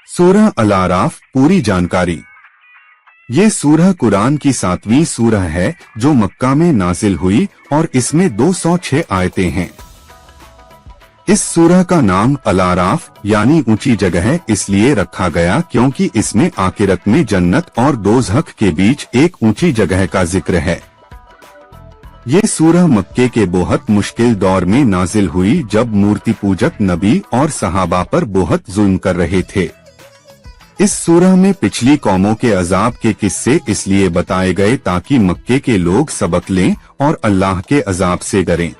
सूरह अल-आराफ पूरी जानकारी। ये सूरह कुरान की 7वीं सूरह है जो मक्का में नाजिल हुई और इसमें 206 आयतें हैं। इस सूरह का नाम अल-आराफ यानी ऊंची जगह इसलिए रखा गया क्योंकि इसमें आखिरत में जन्नत और दोज़ख के बीच एक ऊंची जगह का जिक्र है। ये सूरह मक्के के बहुत मुश्किल दौर में नाजिल हुई जब मूर्ति पूजक नबी और सहाबा पर बहुत जुल्म कर रहे थे। इस सूरह में पिछली कौमों के अजाब के किस्से इसलिए बताए गए ताकि मक्के के लोग सबक लें और अल्लाह के अजाब से डरें।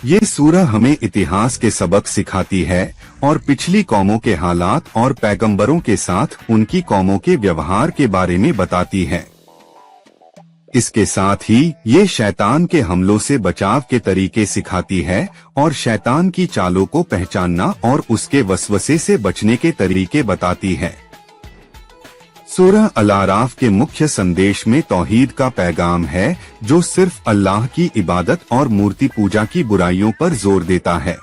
ये सूरह हमें इतिहास के सबक सिखाती है और पिछली कौमों के हालात और पैगंबरों के साथ उनकी कौमों के व्यवहार के बारे में बताती है। इसके साथ ही ये शैतान के हमलों से बचाव के तरीके सिखाती है और शैतान की चालों को पहचानना और उसके वसवसे से बचने के तरीके बताती है। सूरह अल-आराफ के मुख्य संदेश में तौहीद का पैगाम है जो सिर्फ अल्लाह की इबादत और मूर्ति पूजा की बुराइयों पर जोर देता है।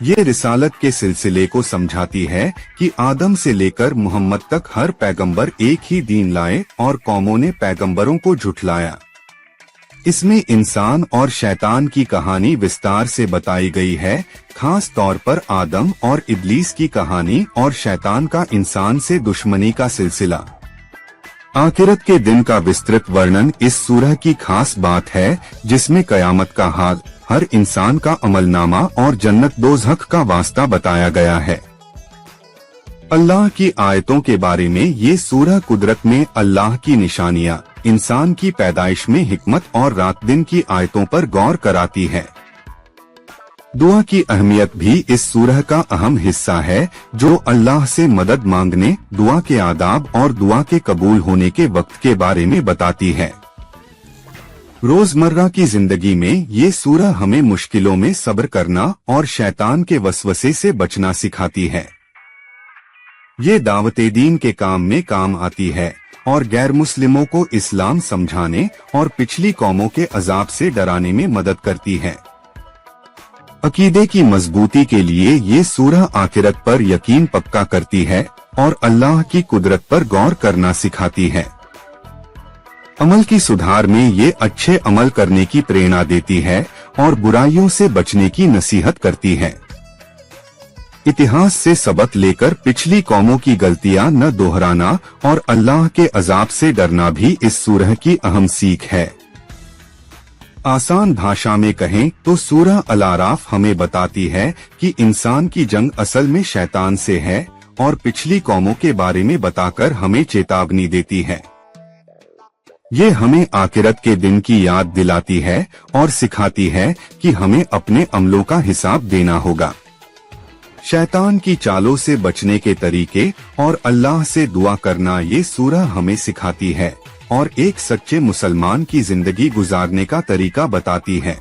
ये रिसालत के सिलसिले को समझाती है कि आदम से लेकर मोहम्मद तक हर पैगंबर एक ही दीन लाए और कौमों ने पैगंबरों को झुठलाया। इसमें इंसान और शैतान की कहानी विस्तार से बताई गई है, खास तौर पर आदम और इब्लीस की कहानी और शैतान का इंसान से दुश्मनी का सिलसिला। आखिरत के दिन का विस्तृत वर्णन इस सूरह की खास बात है जिसमें कयामत का हाल, हर इंसान का अमलनामा और जन्नत दोज़ख का वास्ता बताया गया है। अल्लाह की आयतों के बारे में ये सूरह कुदरत में अल्लाह की निशानियां, इंसान की पैदाइश में हिकमत और रात दिन की आयतों पर गौर कराती है। दुआ की अहमियत भी इस सूरह का अहम हिस्सा है जो अल्लाह से मदद मांगने, दुआ के आदाब और दुआ के कबूल होने के वक्त के बारे में बताती है। रोजमर्रा की जिंदगी में ये सूरह हमें मुश्किलों में सब्र करना और शैतान के वसवसे से बचना सिखाती है। ये दावते दीन के काम में काम आती है और गैर मुस्लिमों को इस्लाम समझाने और पिछली कौमों के अजाब से डराने में मदद करती है। अकीदे की मजबूती के लिए ये सूरह आखिरत पर यकीन पक्का करती है और अल्लाह की कुदरत पर गौर करना सिखाती है। अमल की सुधार में ये अच्छे अमल करने की प्रेरणा देती है और बुराइयों से बचने की नसीहत करती है। इतिहास से सबक लेकर पिछली कौमों की गलतियां न दोहराना और अल्लाह के अजाब से डरना भी इस सूरह की अहम सीख है। आसान भाषा में कहें तो सूरह अल-आराफ हमें बताती है कि इंसान की जंग असल में शैतान से है और पिछली कौमों के बारे में बताकर हमें चेतावनी देती है। ये हमें आखिरत के दिन की याद दिलाती है और सिखाती है कि हमें अपने अमलों का हिसाब देना होगा। शैतान की चालों से बचने के तरीके और अल्लाह से दुआ करना ये सूरह हमें सिखाती है और एक सच्चे मुसलमान की जिंदगी गुजारने का तरीका बताती है।